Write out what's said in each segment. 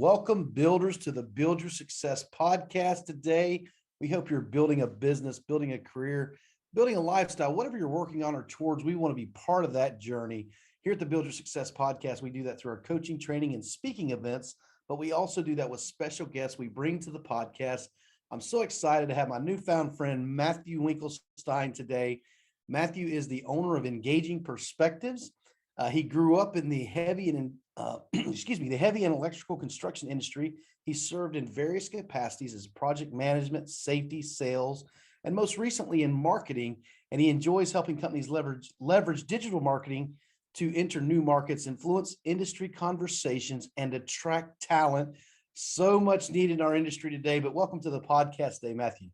Welcome, builders, to the Build Your Success podcast. Today, we hope you're building a business, building a career, building a lifestyle, whatever you're working on or towards. We want to be part of that journey. Here at the Build Your Success podcast, we do that through our coaching, training, and speaking events, but we also do that with special guests we bring to the podcast. I'm so excited to have my newfound friend, Matthew Winklestine, today. Matthew is the owner of Engaging Perspectives. He grew up in the heavy and the heavy and electrical construction industry. He served in various capacities as project management, safety, sales, and most recently in marketing. And he enjoys helping companies leverage digital marketing to enter new markets, influence industry conversations, and attract talent. So much needed in our industry today. But welcome to the podcast today, Matthew.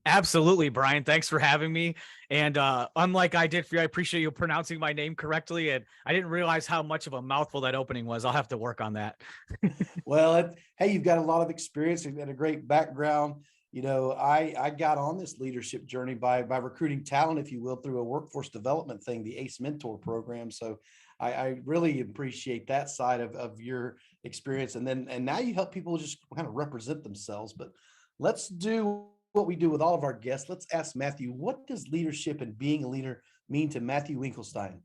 Absolutely, Brian. Thanks for having me. And unlike I did for you, I appreciate you pronouncing my name correctly. And I didn't realize how much of a mouthful that opening was. I'll have to work on that. Well, hey, you've got a lot of experience. You've got a great background. You know, I got on this leadership journey by recruiting talent, if you will, through a workforce development thing, the ACE Mentor program. So I really appreciate that side of your experience. And now you help people just kind of represent themselves. But let's do what we do with all of our guests. Let's ask Matthew, what does leadership and being a leader mean to Matthew Winklestine?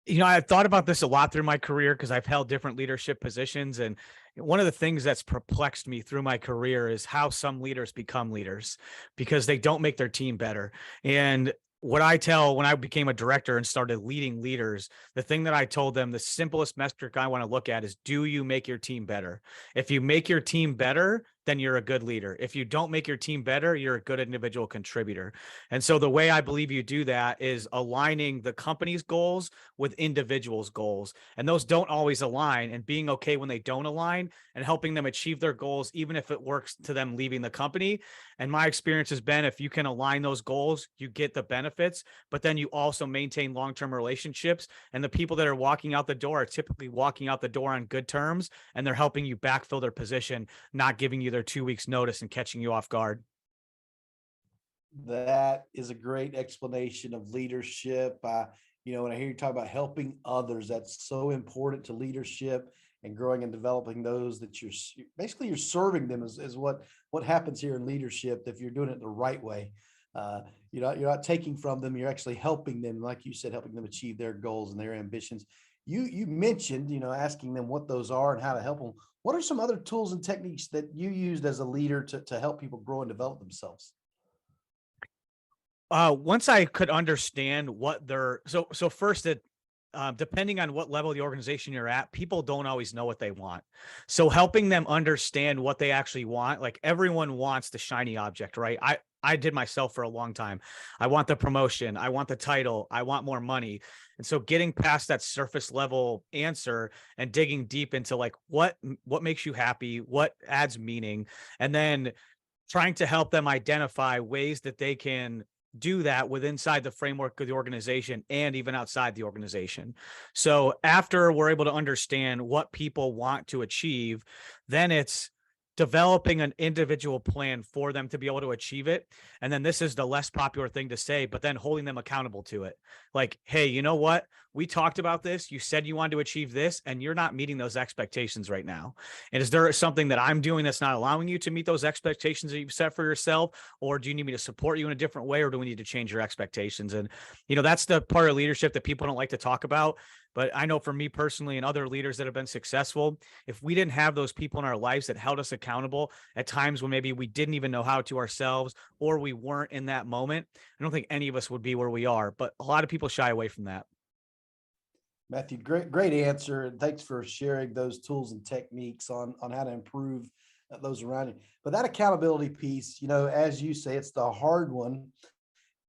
You know, I've thought about this a lot through my career because I've held different leadership positions. And one of the things that's perplexed me through my career is how some leaders become leaders because they don't make their team better. And what I tell when I became a director and started leading leaders, the thing that I told them, the simplest metric I want to look at is, do you make your team better? If you make your team better, then you're a good leader. If you don't make your team better, you're a good individual contributor. And so the way I believe you do that is aligning the company's goals with individuals' goals. And those don't always align, and being okay when they don't align and helping them achieve their goals, even if it works to them leaving the company. And my experience has been, if you can align those goals, you get the benefits, but then you also maintain long-term relationships. And the people that are walking out the door are typically walking out the door on good terms, and they're helping you backfill their position, not giving you their 2 weeks notice and catching you off guard. That is a great explanation of leadership. When I hear you talk about helping others, that's so important to leadership and growing and developing those that you're serving them is what happens here in leadership. If you're doing it the right way, you're not taking from them, you're actually helping them, like you said, helping them achieve their goals and their ambitions. You mentioned, asking them what those are and how to help them. What are some other tools and techniques that you used as a leader to help people grow and develop themselves? Once I could understand what they're so first it depending on what level of the organization you're at, people don't always know what they want. So helping them understand what they actually want, like everyone wants the shiny object, right? I did myself for a long time. I want the promotion. I want the title. I want more money. And so getting past that surface level answer and digging deep into like, what makes you happy? What adds meaning? And then trying to help them identify ways that they can do that with inside the framework of the organization and even outside the organization. So after we're able to understand what people want to achieve, then it's developing an individual plan for them to be able to achieve it. And then this is the less popular thing to say, but then holding them accountable to it. Like, hey, you know what? We talked about this. You said you wanted to achieve this, and you're not meeting those expectations right now. And is there something that I'm doing that's not allowing you to meet those expectations that you've set for yourself? Or do you need me to support you in a different way? Or do we need to change your expectations? And, that's the part of leadership that people don't like to talk about. But I know for me personally and other leaders that have been successful, if we didn't have those people in our lives that held us accountable at times when maybe we didn't even know how to ourselves or we weren't in that moment, I don't think any of us would be where we are. But a lot of people shy away from that. Matthew, great answer. And thanks for sharing those tools and techniques on how to improve those around you. But that accountability piece, as you say, it's the hard one.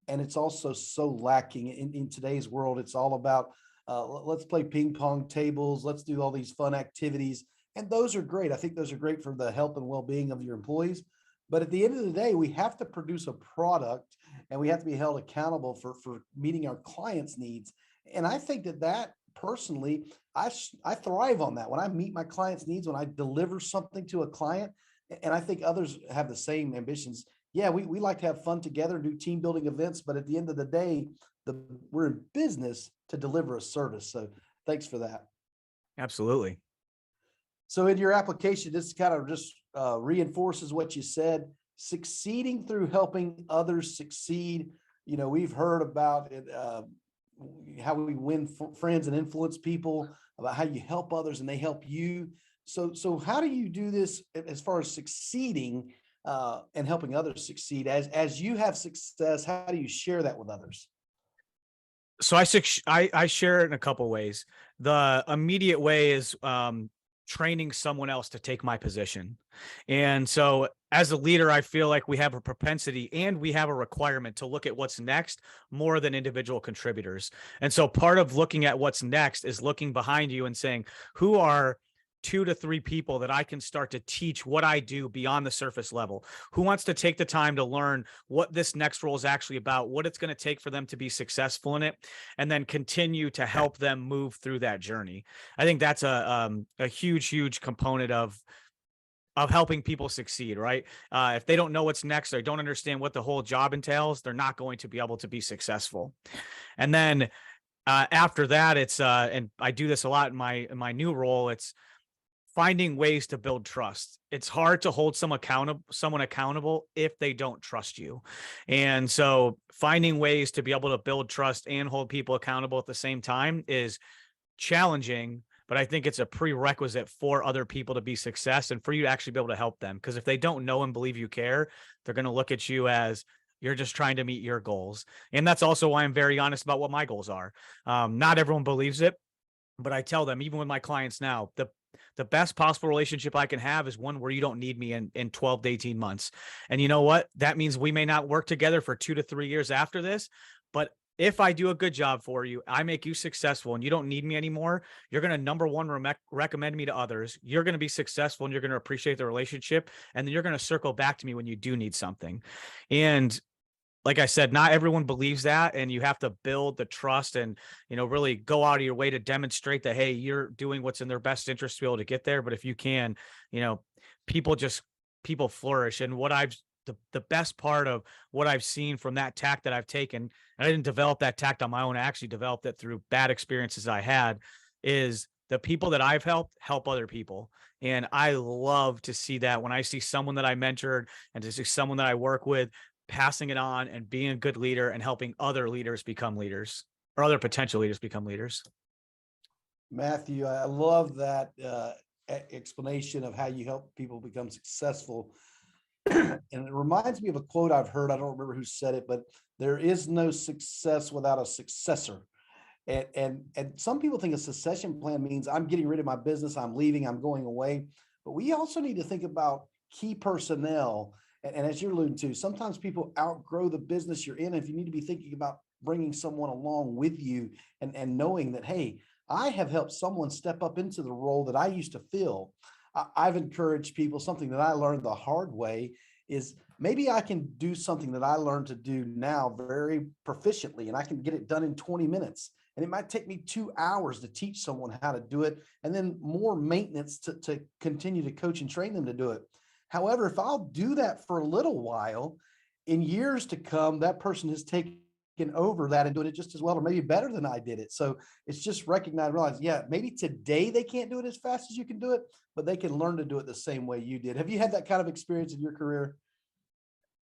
And it's also so lacking in today's world. It's all about let's play ping pong tables. Let's do all these fun activities. And those are great. I think those are great for the health and well-being of your employees. But at the end of the day, we have to produce a product and we have to be held accountable for meeting our clients' needs. And I think that personally, I thrive on that. When I meet my clients' needs, when I deliver something to a client, and I think others have the same ambitions. Yeah, we like to have fun together, do team building events, but at the end of the day, we're in business to deliver a service. So thanks for that. Absolutely. So in your application, this kind of just reinforces what you said, succeeding through helping others succeed. You know, we've heard about it, how we win friends and influence people, about how you help others and they help you. So how do you do this as far as succeeding and helping others succeed? As you have success, how do you share that with others? So I share it in a couple ways. The immediate way is training someone else to take my position. And so as a leader, I feel like we have a propensity and we have a requirement to look at what's next more than individual contributors. And so part of looking at what's next is looking behind you and saying, who are 2 to 3 people that I can start to teach what I do beyond the surface level? Who wants to take the time to learn what this next role is actually about, what it's going to take for them to be successful in it, and then continue to help them move through that journey. I think that's a huge component of helping people succeed, right? If they don't know what's next, or don't understand what the whole job entails, they're not going to be able to be successful. And then after that, it's and I do this a lot in my new role. It's finding ways to build trust. It's hard to hold someone accountable if they don't trust you. And so finding ways to be able to build trust and hold people accountable at the same time is challenging, but I think it's a prerequisite for other people to be success and for you to actually be able to help them. Because if they don't know and believe you care, they're going to look at you as you're just trying to meet your goals. And that's also why I'm very honest about what my goals are. Not everyone believes it, but I tell them, even with my clients now, the best possible relationship I can have is one where you don't need me in 12 to 18 months. And you know what? That means we may not work together for 2 to 3 years after this, but if I do a good job for you, I make you successful and you don't need me anymore, you're going to, number one, recommend me to others. You're going to be successful and you're going to appreciate the relationship. And then you're going to circle back to me when you do need something. And like I said, not everyone believes that, and you have to build the trust and, really go out of your way to demonstrate that, hey, you're doing what's in their best interest to be able to get there. But if you can, people flourish. And the best part of what I've seen from that tack that I've taken, and I didn't develop that tact on my own, I actually developed it through bad experiences I had, is the people that I've helped help other people. And I love to see that when I see someone that I mentored and to see someone that I work with passing it on and being a good leader and helping other leaders become leaders, or other potential leaders become leaders. Matthew, I love that explanation of how you help people become successful. And it reminds me of a quote I've heard. I don't remember who said it, but there is no success without a successor. And some people think a succession plan means I'm getting rid of my business, I'm leaving, I'm going away. But we also need to think about key personnel. And as you're alluding to, sometimes people outgrow the business you're in. If you need to be thinking about bringing someone along with you and knowing that, hey, I have helped someone step up into the role that I used to fill. I've encouraged people, something that I learned the hard way is maybe I can do something that I learned to do now very proficiently, and I can get it done in 20 minutes. And it might take me 2 hours to teach someone how to do it, and then more maintenance to continue to coach and train them to do it. However, if I'll do that for a little while, in years to come, that person has taken over that and doing it just as well, or maybe better than I did it. So it's just realize, yeah, maybe today they can't do it as fast as you can do it, but they can learn to do it the same way you did. Have you had that kind of experience in your career?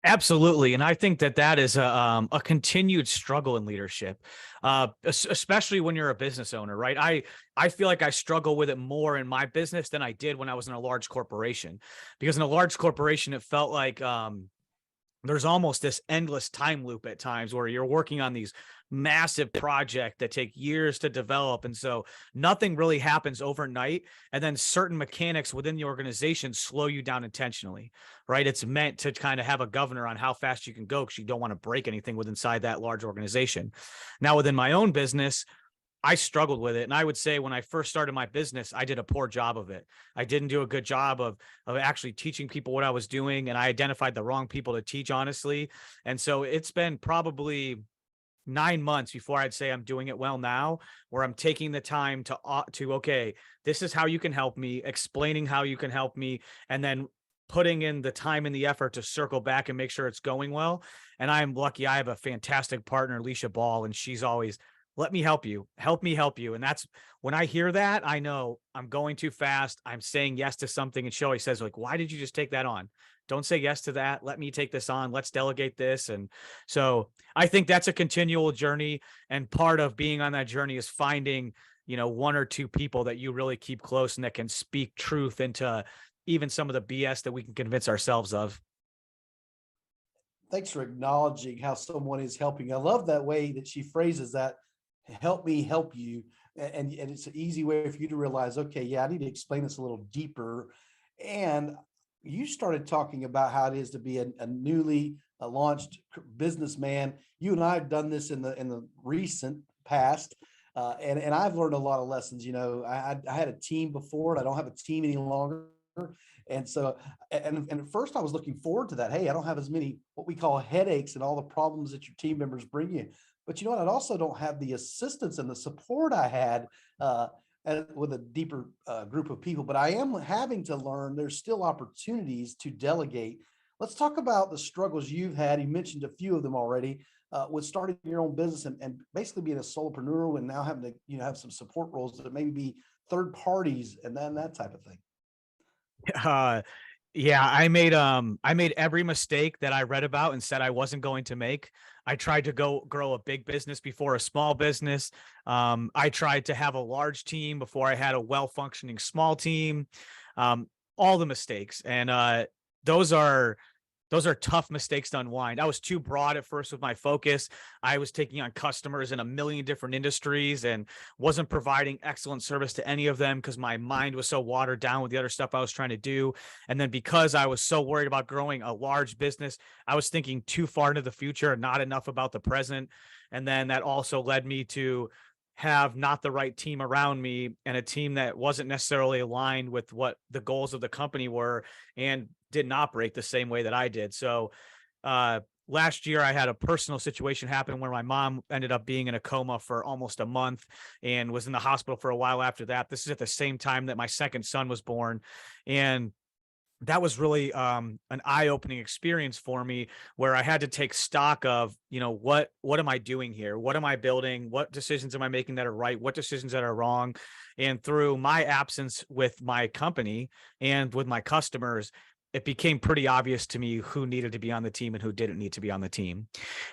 Absolutely. And I think that is a continued struggle in leadership, especially when you're a business owner, right? I feel like I struggle with it more in my business than I did when I was in a large corporation, because in a large corporation, it felt like there's almost this endless time loop at times where you're working on these massive projects that take years to develop. And so nothing really happens overnight. And then certain mechanics within the organization slow you down intentionally, right? It's meant to kind of have a governor on how fast you can go, because you don't want to break anything within inside that large organization. Now, within my own business, I struggled with it. And I would say when I first started my business, I did a poor job of it. I didn't do a good job of actually teaching people what I was doing. And I identified the wrong people to teach, honestly. And so it's been probably 9 months before I'd say I'm doing it well now, where I'm taking the time to, okay, this is how you can help me, explaining how you can help me, and then putting in the time and the effort to circle back and make sure it's going well. And I'm lucky. I have a fantastic partner, Alicia Ball, and she's always let me help you, help me help you. And that's when I hear that, I know I'm going too fast. I'm saying yes to something. And she always says, like, why did you just take that on? Don't say yes to that. Let me take this on. Let's delegate this. And so I think that's a continual journey. And part of being on that journey is finding, one or two people that you really keep close and that can speak truth into even some of the BS that we can convince ourselves of. Thanks for acknowledging how someone is helping. I love that way that she phrases that, help me help you. And it's an easy way for you to realize, okay, yeah, I need to explain this a little deeper. And you started talking about how it is to be a newly launched businessman. You and I have done this in the recent past. And I've learned a lot of lessons. I had a team before, and I don't have a team any longer. And so, and at first I was looking forward to that. Hey, I don't have as many what we call headaches and all the problems that your team members bring you. But you know what? I also don't have the assistance and the support I had with a deeper group of people. But I am having to learn. There's still opportunities to delegate. Let's talk about the struggles you've had. You mentioned a few of them already with starting your own business and basically being a solopreneur and now having to have some support roles that maybe be third parties and then that type of thing. Uh, yeah, I made every mistake that I read about and said I wasn't going to make. I tried to go grow a big business before a small business. I tried to have a large team before I had a well-functioning small team. All the mistakes. And those are tough mistakes to unwind. I was too broad at first with my focus. I was taking on customers in a million different industries and wasn't providing excellent service to any of them because my mind was so watered down with the other stuff I was trying to do. And then because I was so worried about growing a large business, I was thinking too far into the future and not enough about the present. And then that also led me to have not the right team around me and a team that wasn't necessarily aligned with what the goals of the company were and didn't operate the same way that I did. So last year I had a personal situation happen where my mom ended up being in a coma for almost a month and was in the hospital for a while after that. This is at the same time that my second son was born. And that was really an eye-opening experience for me where I had to take stock of, what am I doing here? What am I building? What decisions am I making that are right? What decisions that are wrong? And through my absence with my company and with my customers, it became pretty obvious to me who needed to be on the team and who didn't need to be on the team.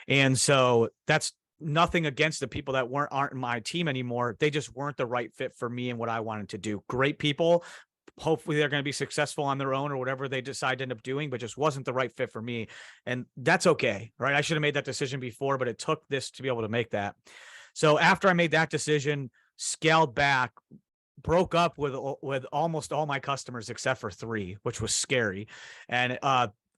And so that's nothing against the people that aren't in my team anymore. They just weren't the right fit for me and what I wanted to do. Great people. Hopefully they're going to be successful on their own or whatever they decide to end up doing, but just wasn't the right fit for me. And that's okay, right? I should have made that decision before, but it took this to be able to make that. So after I made that decision, scaled back, broke up with almost all my customers except for 3, which was scary. And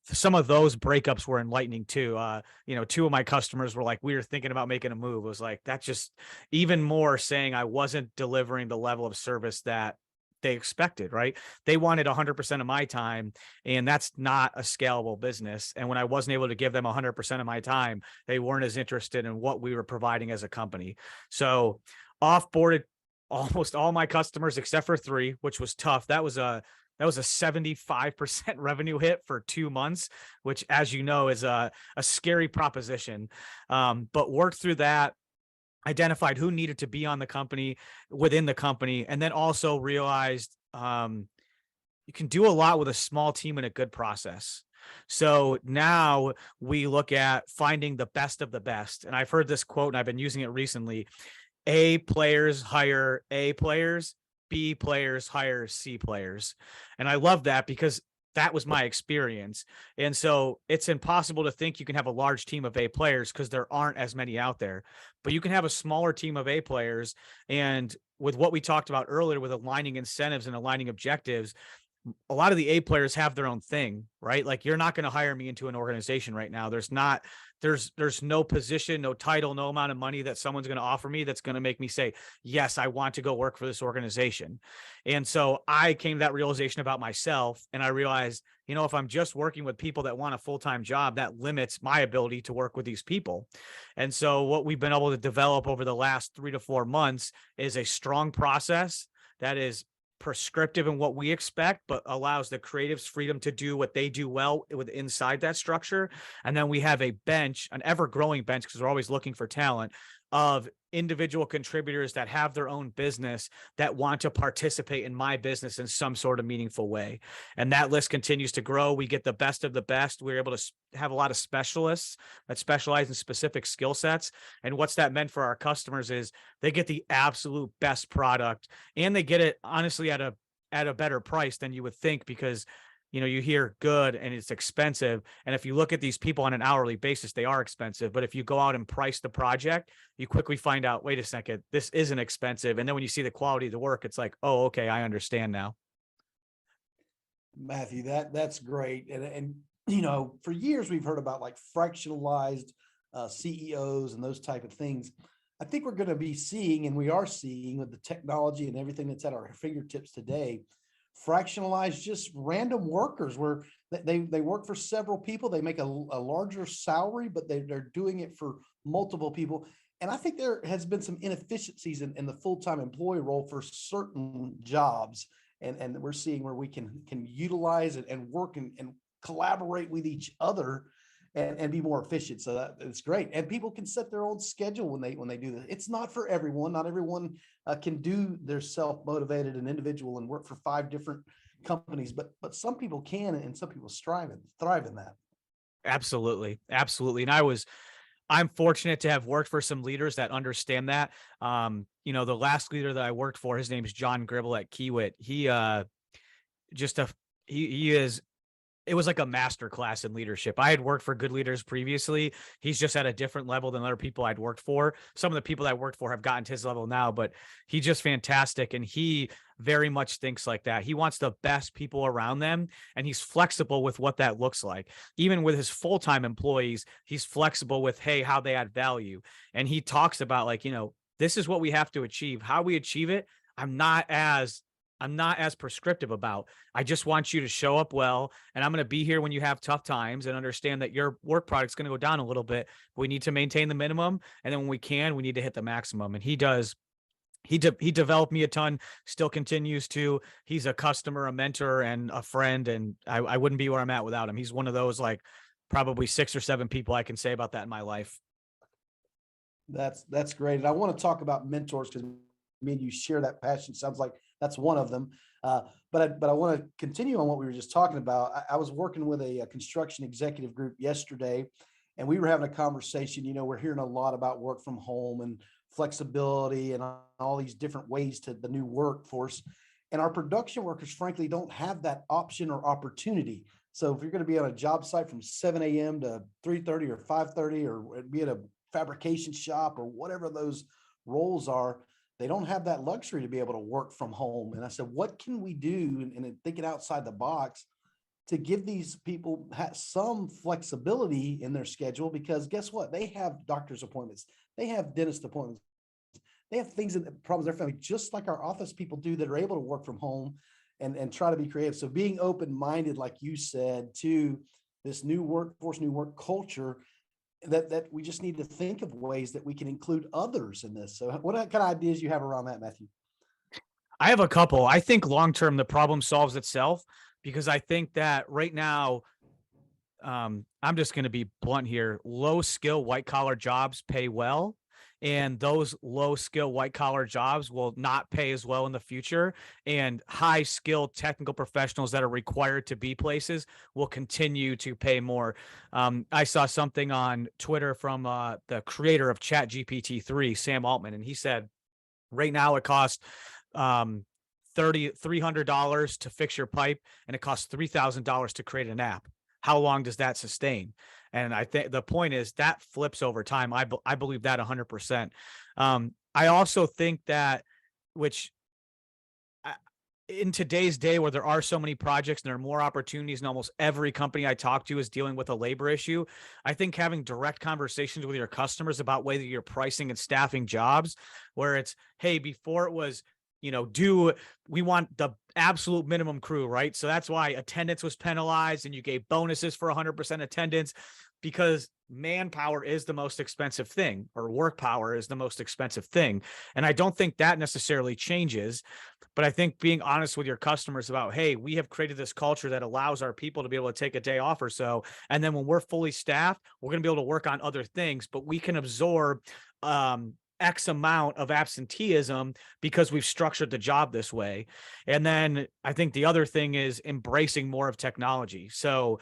some of those breakups were enlightening too. 2 of my customers were like, we were thinking about making a move. It was like, that's just even more saying I wasn't delivering the level of service that they expected, right? They wanted 100% of my time, and that's not a scalable business. And when I wasn't able to give them 100% of my time, they weren't as interested in what we were providing as a company. So offboarded almost all my customers except for 3, which was tough. That was a 75% revenue hit for 2 months, which, as you know, is a scary proposition. But worked through that, identified who needed to be on the company within the company, and then also realized you can do a lot with a small team and a good process. So now we look at finding the best of the best. And I've heard this quote and I've been using it recently. A players hire A players, B players hire C players. And I love that because that was my experience. And so it's impossible to think you can have a large team of A players because there aren't as many out there, but you can have a smaller team of A players. And with what we talked about earlier with aligning incentives and aligning objectives, a lot of the A players have their own thing, right? Like you're not going to hire me into an organization right now. There's no position, no title, no amount of money that someone's going to offer me that's going to make me say, yes, I want to go work for this organization. And so I came to that realization about myself. And I realized, if I'm just working with people that want a full-time job, that limits my ability to work with these people. And so what we've been able to develop over the last 3 to 4 months is a strong process that is prescriptive in what we expect, but allows the creatives freedom to do what they do well with inside that structure. And then we have a bench, an ever growing bench, because we're always looking for talent of individual contributors that have their own business that want to participate in my business in some sort of meaningful way. And that list continues to grow. We get the best of the best. We're able to have a lot of specialists that specialize in specific skill sets. And what's that meant for our customers is they get the absolute best product, and they get it honestly at a better price than you would think, because you hear good and it's expensive. And if you look at these people on an hourly basis, they are expensive. But if you go out and price the project, you quickly find out, wait a second, this isn't expensive. And then when you see the quality of the work, it's like, oh, okay, I understand now. Matthew, that's great. And for years we've heard about like fractionalized CEOs and those type of things. I think we're going to be seeing, and we are seeing with the technology and everything that's at our fingertips today, fractionalized, just random workers where they work for several people. They make a larger salary, but they're doing it for multiple people. And I think there has been some inefficiencies in the full-time employee role for certain jobs. And we're seeing where we can utilize it and work and collaborate with each other and be more efficient. So it's great. And people can set their own schedule when they do this. It's not for everyone. Not everyone can do their self-motivated and individual and work for 5 different companies, but some people can, and some people thrive in that. Absolutely. Absolutely. And I'm fortunate to have worked for some leaders that understand that. The last leader that I worked for, his name is John Gribble at Kiewit. It was like a master class in leadership. I had worked for good leaders previously. He's just at a different level than other people I'd worked for. Some of the people that I worked for have gotten to his level now, but he's just fantastic. And he very much thinks like that. He wants the best people around them, and he's flexible with what that looks like. Even with his full-time employees, he's flexible with, hey, how they add value. And he talks about like, this is what we have to achieve. How we achieve it, I'm not as prescriptive about. I just want you to show up well, and I'm going to be here when you have tough times, and understand that your work product's going to go down a little bit. But we need to maintain the minimum, and then when we need to hit the maximum. And he does. He developed me a ton, still continues to. He's a customer, a mentor, and a friend, and I wouldn't be where I'm at without him. He's one of those like probably 6 or 7 people I can say about that in my life. That's great. And I want to talk about mentors, because me and you share that passion. Sounds like that's one of them. But I want to continue on what we were just talking about. I was working with a construction executive group yesterday, and we were having a conversation. We're hearing a lot about work from home and flexibility and all these different ways to the new workforce. And our production workers, frankly, don't have that option or opportunity. So if you're going to be on a job site from 7 a.m. to 3:30 or 5:30, or be at a fabrication shop or whatever those roles are, they don't have that luxury to be able to work from home. And I said, what can we do? And thinking outside the box to give these people some flexibility in their schedule, because guess what? They have doctor's appointments. They have dentist appointments. They have things and problems in their family, just like our office people do, that are able to work from home and try to be creative. So being open-minded, like you said, to this new workforce, new work culture, that we just need to think of ways that we can include others in this. So what kind of ideas you have around that, Matthew? I have a couple. I think long-term, the problem solves itself, because I think that right now, I'm just going to be blunt here. Low skill white collar jobs pay well, and those low skill white collar jobs will not pay as well in the future. And high skilled technical professionals that are required to be places will continue to pay more. I saw something on Twitter from the creator of ChatGPT-3, Sam Altman, and he said right now it costs $300 to fix your pipe, and it costs $3,000 to create an app. How long does that sustain? And I think the point is that flips over time. I believe that 100%. I also think that, in today's day where there are so many projects and there are more opportunities, and almost every company I talk to is dealing with a labor issue, I think having direct conversations with your customers about whether you're pricing and staffing jobs, where it's, hey, before it was, we want the absolute minimum crew, right? So that's why attendance was penalized, and you gave bonuses for 100% attendance, because manpower is the most expensive thing, or work power is the most expensive thing. And I don't think that necessarily changes, but I think being honest with your customers about, hey, we have created this culture that allows our people to be able to take a day off or so. And then when we're fully staffed, we're going to be able to work on other things, but we can absorb X amount of absenteeism because we've structured the job this way. And then I think the other thing is embracing more of technology. So,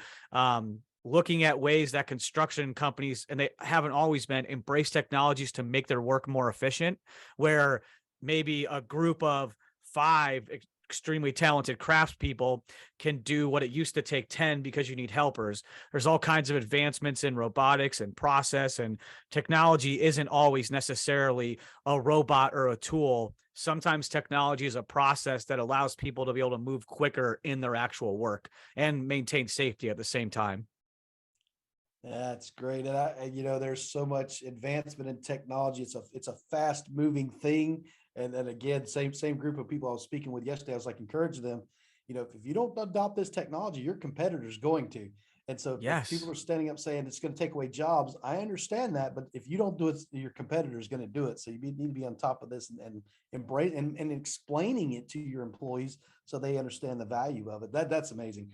looking at ways that construction companies, and they haven't always been, embrace technologies to make their work more efficient, where maybe a group of 5 extremely talented craftspeople can do what it used to take 10 because you need helpers. There's all kinds of advancements in robotics and process, and technology isn't always necessarily a robot or a tool. Sometimes technology is a process that allows people to be able to move quicker in their actual work and maintain safety at the same time. That's great. There's so much advancement in technology. It's a fast moving thing. And then again, same group of people I was speaking with yesterday, I was like encouraging them, if you don't adopt this technology, your competitor's going to. And so if people Yes. are standing up saying it's going to take away jobs, I understand that, but if you don't do it, your competitor is going to do it. So need to be on top of this and embrace and explaining it to your employees so they understand the value of it. That's amazing.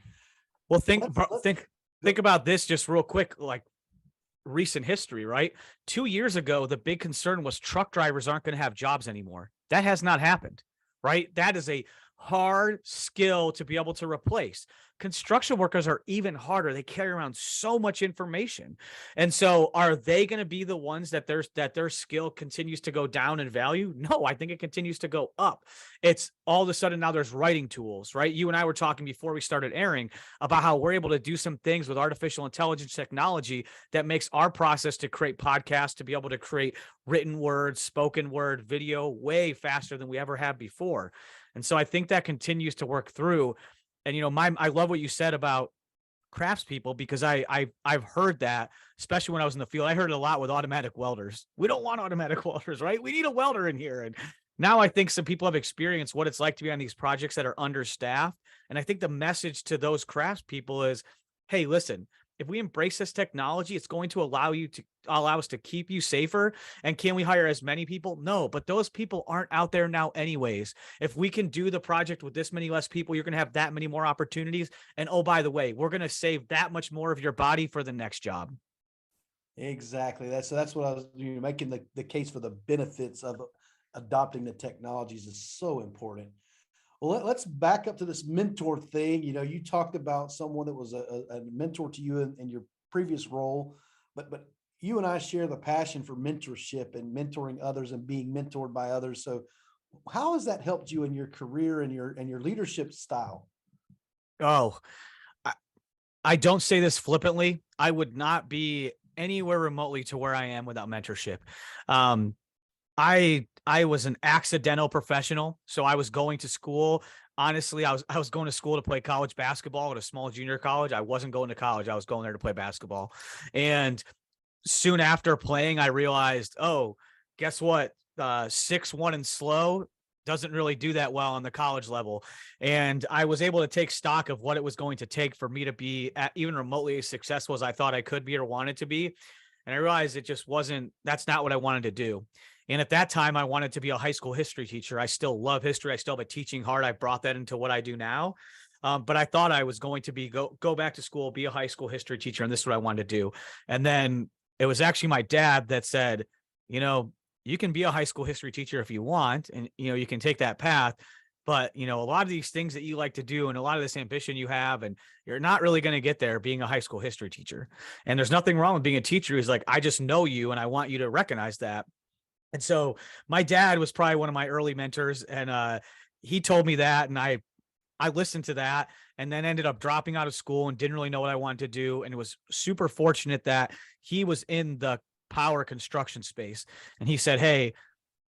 Well, Let's think about this just real quick, like recent history, right? 2 years ago, the big concern was truck drivers aren't going to have jobs anymore. That has not happened, right? That is a hard skill to be able to replace. Construction workers are even harder. They carry around so much information. And so are they going to be the ones that their skill continues to go down in value? No, I think it continues to go up. It's all of a sudden now there's writing tools, right? You and I were talking before we started airing about how we're able to do some things with artificial intelligence technology that makes our process to create podcasts, to be able to create written words, spoken word, video way faster than we ever have before. And so I think that continues to work through. And I love what you said about craftspeople, because I've heard that, especially when I was in the field. I heard it a lot with automatic welders. We don't want automatic welders, right? We need a welder in here. And now I think some people have experienced what it's like to be on these projects that are understaffed. And I think the message to those craftspeople is, hey, listen, if we embrace this technology, it's going to allow us to keep you safer. And can we hire as many people? No, but those people aren't out there now anyways. If we can do the project with this many less people, you're going to have that many more opportunities. And oh, by the way, we're going to save that much more of your body for the next job. Exactly. That's what I was making the case for the benefits of adopting the technologies is so important. Well, let's back up to this mentor thing. You talked about someone that was a mentor to you in your previous role, but you and I share the passion for mentorship and mentoring others and being mentored by others. So how has that helped you in your career and your leadership style? Oh, I, I don't say this flippantly. I would not be anywhere remotely to where I am without mentorship. Um, I was an accidental professional, so I was going to school. Honestly, I was going to school to play college basketball at a small junior college. I wasn't going to college. I was going there to play basketball. And soon after playing, I realized, oh, guess what? 6'1" and slow doesn't really do that well on the college level. And I was able to take stock of what it was going to take for me to be even remotely as successful as I thought I could be or wanted to be. And I realized it just that's not what I wanted to do. And at that time, I wanted to be a high school history teacher. I still love history. I still have a teaching heart. I brought that into what I do now. But I thought I was going to go back to school, be a high school history teacher. And this is what I wanted to do. And then it was actually my dad that said, you can be a high school history teacher if you want, and, you can take that path. But, a lot of these things that you like to do and a lot of this ambition you have, and you're not really going to get there being a high school history teacher. And there's nothing wrong with being a teacher who's like, I just know you and I want you to recognize that. And so my dad was probably one of my early mentors, and he told me that, and I listened to that, and then ended up dropping out of school and didn't really know what I wanted to do. And it was super fortunate that he was in the power construction space. And he said, hey,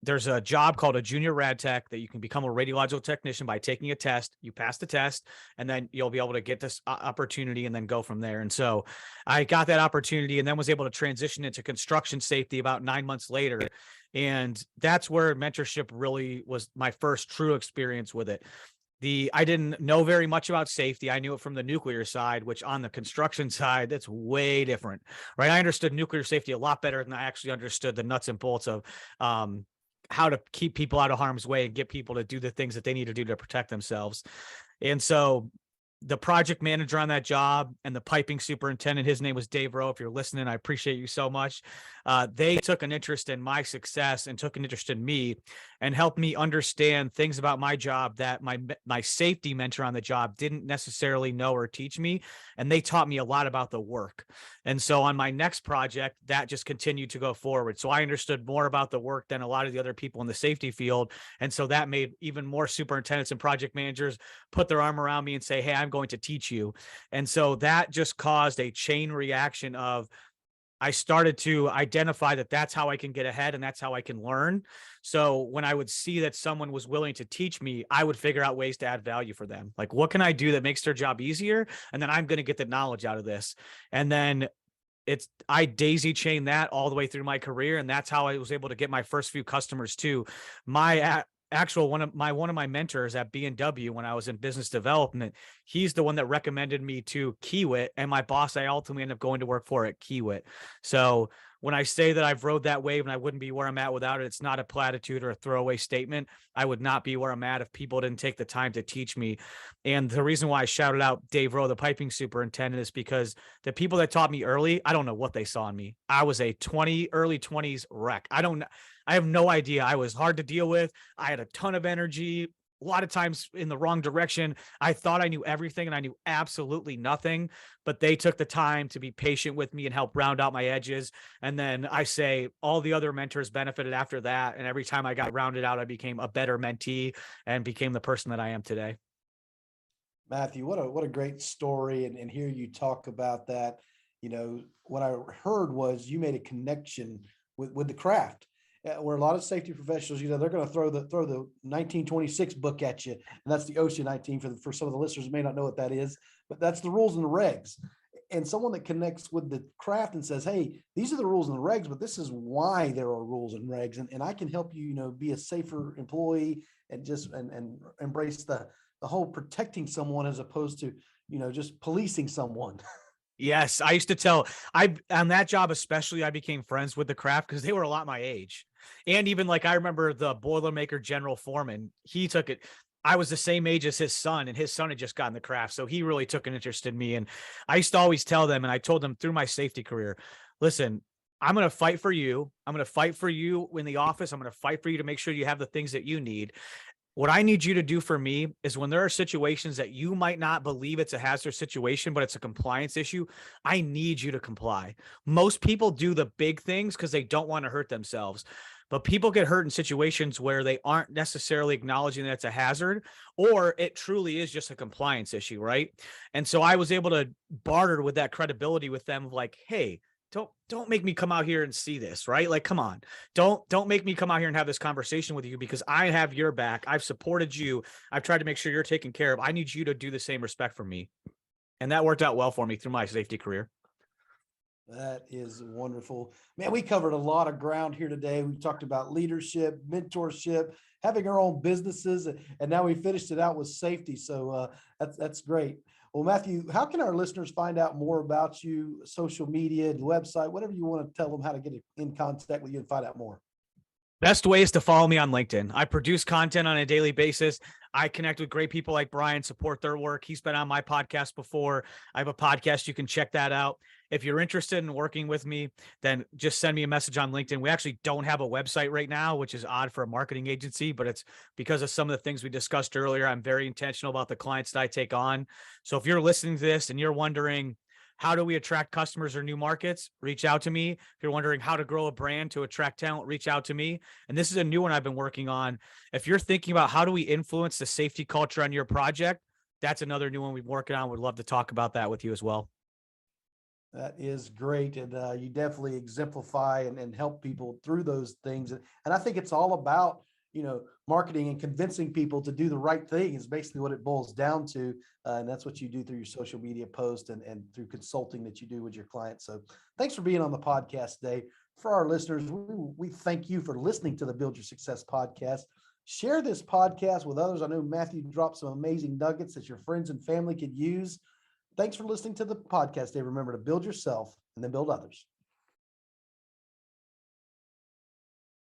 there's a job called a junior rad tech that you can become a radiological technician by taking a test. You pass the test, and then you'll be able to get this opportunity and then go from there. And so I got that opportunity and then was able to transition into construction safety about 9 months later. And that's where mentorship really was my first true experience with it. I didn't know very much about safety. I knew it from the nuclear side, which on the construction side, that's way different, right? I understood nuclear safety a lot better than I actually understood the nuts and bolts of how to keep people out of harm's way and get people to do the things that they need to do to protect themselves. And so the project manager on that job and the piping superintendent, his name was Dave Rowe. If you're listening, I appreciate you so much. They took an interest in my success and took an interest in me and helped me understand things about my job that my safety mentor on the job didn't necessarily know or teach me. And they taught me a lot about the work. And so on my next project, that just continued to go forward. So I understood more about the work than a lot of the other people in the safety field. And so that made even more superintendents and project managers put their arm around me and say, hey, I'm going to teach you. And so that just caused a chain reaction of, I started to identify that that's how I can get ahead and that's how I can learn. So when I would see that someone was willing to teach me, I would figure out ways to add value for them. Like, what can I do that makes their job easier? And then I'm going to get the knowledge out of this. And then I daisy chained that all the way through my career. And that's how I was able to get my first few customers too. My actual one of my mentors at B&W when I was in business development, he's the one that recommended me to Kiewit, and my boss I ultimately ended up going to work for at Kiewit. So when I say that I've rode that wave and I wouldn't be where I'm at without it, it's not a platitude or a throwaway statement. I would not be where I'm at if people didn't take the time to teach me. And the reason why I shouted out Dave Rowe, the piping superintendent, is because the people that taught me early, I don't know what they saw in me. I was a early 20s wreck. I have no idea. I was hard to deal with. I had a ton of energy, a lot of times in the wrong direction. I thought I knew everything and I knew absolutely nothing, but they took the time to be patient with me and help round out my edges. And then I say all the other mentors benefited after that. And every time I got rounded out, I became a better mentee and became the person that I am today. Matthew, what a great story. And hear you talk about that. What I heard was you made a connection with the craft. Where a lot of safety professionals, they're going to throw the 1926 book at you, and that's the OSHA 19 for some of the listeners who may not know what that is, but that's the rules and the regs. And someone that connects with the craft and says, hey, these are the rules and the regs, but this is why there are rules and regs, and I can help you, be a safer employee and and embrace the whole protecting someone as opposed to just policing someone. Yes, I used to tell on that job, especially, I became friends with the craft because they were a lot my age. And even like, I remember the Boilermaker general foreman, he took it. I was the same age as his son, and his son had just gotten the craft. So he really took an interest in me. And I used to always tell them, and I told them through my safety career, listen, I'm going to fight for you. I'm going to fight for you in the office. I'm going to fight for you to make sure you have the things that you need. What I need you to do for me is when there are situations that you might not believe it's a hazardous situation, but it's a compliance issue, I need you to comply. Most people do the big things because they don't want to hurt themselves. But people get hurt in situations where they aren't necessarily acknowledging that it's a hazard, or it truly is just a compliance issue, right? And so I was able to barter with that credibility with them of like, hey, don't make me come out here and see this, right? Like, come on, don't make me come out here and have this conversation with you because I have your back. I've supported you. I've tried to make sure you're taken care of. I need you to do the same respect for me. And that worked out well for me through my safety career. That is wonderful, man. We covered a lot of ground here today. We talked about leadership, mentorship, having our own businesses, and now we finished it out with safety. So that's great. Well, Matthew, how can our listeners find out more about you, social media, the website, whatever you want to tell them how to get in contact with you and find out more? Best way is to follow me on LinkedIn. I produce content on a daily basis. I connect with great people like Brian, support their work. He's been on my podcast before. I have a podcast. You can check that out. If you're interested in working with me, then just send me a message on LinkedIn. We actually don't have a website right now, which is odd for a marketing agency, but it's because of some of the things we discussed earlier. I'm very intentional about the clients that I take on. So if you're listening to this and you're wondering, how do we attract customers or new markets? Reach out to me. If you're wondering how to grow a brand to attract talent, reach out to me. And this is a new one I've been working on. If you're thinking about how do we influence the safety culture on your project, that's another new one we've been working on. Would love to talk about that with you as well. That is great. And you definitely exemplify and help people through those things. And I think it's all about, marketing and convincing people to do the right thing is basically what it boils down to. And that's what you do through your social media posts and through consulting that you do with your clients. So thanks for being on the podcast today. For our listeners, we thank you for listening to the Build Your Success podcast. Share this podcast with others. I know Matthew dropped some amazing nuggets that your friends and family could use. Thanks for listening to the podcast today. Remember to build yourself and then build others.